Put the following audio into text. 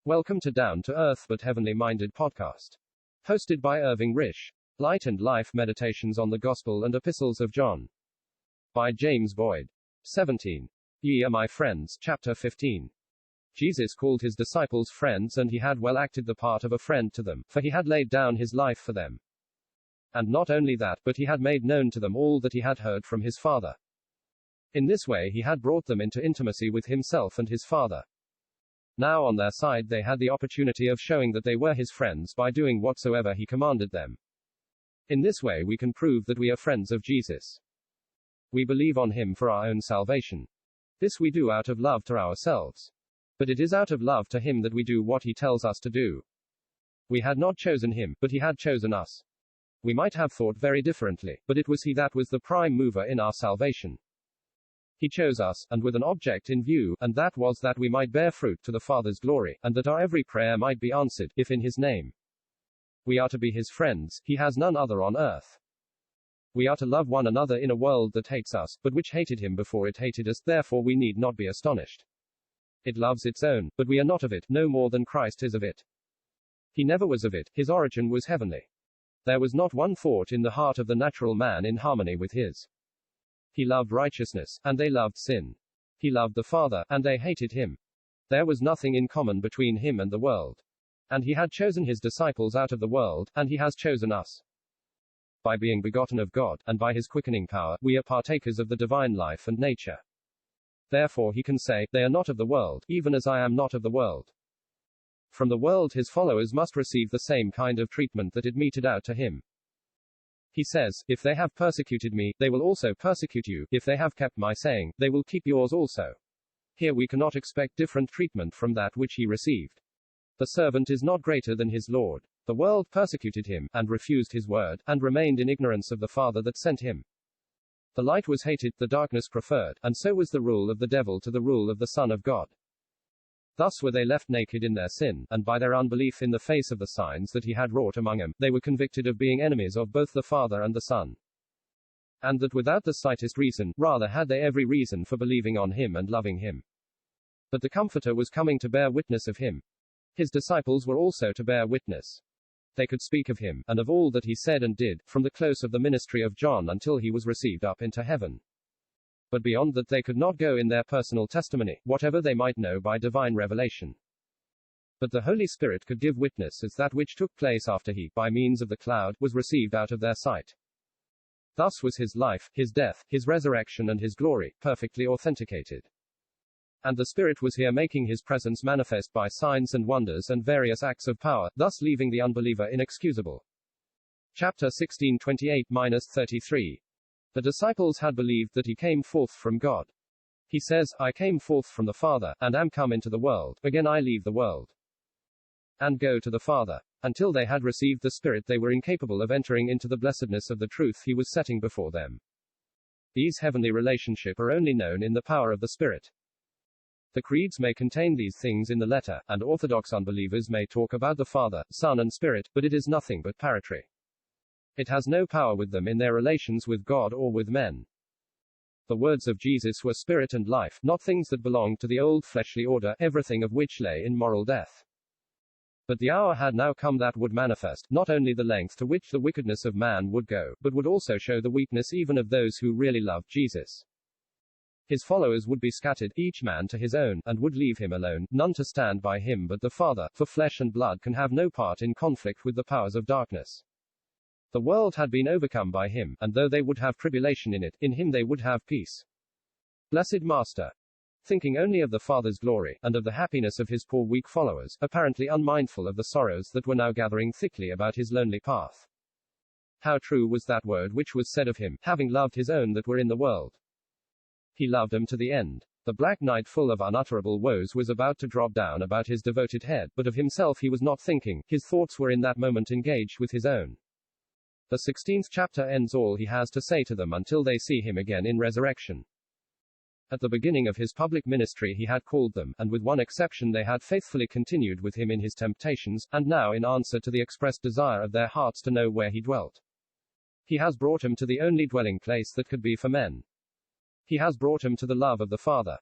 Welcome to Down to Earth but Heavenly Minded podcast. Hosted by Irving Risch. Light and Life Meditations on the Gospel and Epistles of John. By James Boyd. 17. Ye are my friends, chapter 15. Jesus called his disciples friends, and he had well acted the part of a friend to them, for he had laid down his life for them. And not only that, but he had made known to them all that he had heard from his Father. In this way he had brought them into intimacy with himself and his Father. Now on their side they had the opportunity of showing that they were his friends by doing whatsoever he commanded them. In this way we can prove that we are friends of Jesus. We believe on him for our own salvation. This we do out of love to ourselves. But it is out of love to him that we do what he tells us to do. We had not chosen him, but he had chosen us. We might have thought very differently, but it was he that was the prime mover in our salvation. He chose us, and with an object in view, and that was that we might bear fruit to the Father's glory, and that our every prayer might be answered, if in his name. We are to be his friends, he has none other on earth. We are to love one another in a world that hates us, but which hated him before it hated us, therefore we need not be astonished. It loves its own, but we are not of it, no more than Christ is of it. He never was of it, his origin was heavenly. There was not one thought in the heart of the natural man in harmony with his. He loved righteousness, and they loved sin. He loved the Father, and they hated him. There was nothing in common between him and the world. And he had chosen his disciples out of the world, and he has chosen us. By being begotten of God, and by his quickening power, we are partakers of the divine life and nature. Therefore he can say, they are not of the world, even as I am not of the world. From the world his followers must receive the same kind of treatment that it meted out to him. He says, if they have persecuted me, they will also persecute you. If they have kept my saying, they will keep yours also. Here we cannot expect different treatment from that which he received. The servant is not greater than his Lord. The world persecuted him, and refused his word, and remained in ignorance of the Father that sent him. The light was hated, the darkness preferred, and so was the rule of the devil to the rule of the Son of God. Thus were they left naked in their sin, and by their unbelief in the face of the signs that he had wrought among them, they were convicted of being enemies of both the Father and the Son. And that without the slightest reason, rather had they every reason for believing on him and loving him. But the Comforter was coming to bear witness of him. His disciples were also to bear witness. They could speak of him, and of all that he said and did, from the close of the ministry of John until he was received up into heaven. But beyond that they could not go in their personal testimony, whatever they might know by divine revelation. But the Holy Spirit could give witness as that which took place after he, by means of the cloud, was received out of their sight. Thus was his life, his death, his resurrection and his glory, perfectly authenticated. And the Spirit was here making his presence manifest by signs and wonders and various acts of power, thus leaving the unbeliever inexcusable. Chapter 16:28-33. The disciples had believed that he came forth from God. He says, I came forth from the Father, and am come into the world, again I leave the world, and go to the Father. Until they had received the Spirit they were incapable of entering into the blessedness of the truth he was setting before them. These heavenly relationships are only known in the power of the Spirit. The creeds may contain these things in the letter, and orthodox unbelievers may talk about the Father, Son and Spirit, but it is nothing but parrotry. It has no power with them in their relations with God or with men. The words of Jesus were spirit and life, not things that belonged to the old fleshly order, everything of which lay in moral death. But the hour had now come that would manifest, not only the length to which the wickedness of man would go, but would also show the weakness even of those who really loved Jesus. His followers would be scattered, each man to his own, and would leave him alone, none to stand by him but the Father, for flesh and blood can have no part in conflict with the powers of darkness. The world had been overcome by him, and though they would have tribulation in it, in him they would have peace. Blessed Master! Thinking only of the Father's glory, and of the happiness of his poor weak followers, apparently unmindful of the sorrows that were now gathering thickly about his lonely path. How true was that word which was said of him, having loved his own that were in the world. He loved them to the end. The black night full of unutterable woes was about to drop down about his devoted head, but of himself he was not thinking, his thoughts were in that moment engaged with his own. The 16th chapter ends all he has to say to them until they see him again in resurrection. At the beginning of his public ministry he had called them, and with one exception they had faithfully continued with him in his temptations, and now in answer to the expressed desire of their hearts to know where he dwelt. He has brought him to the only dwelling place that could be for men. He has brought him to the love of the Father.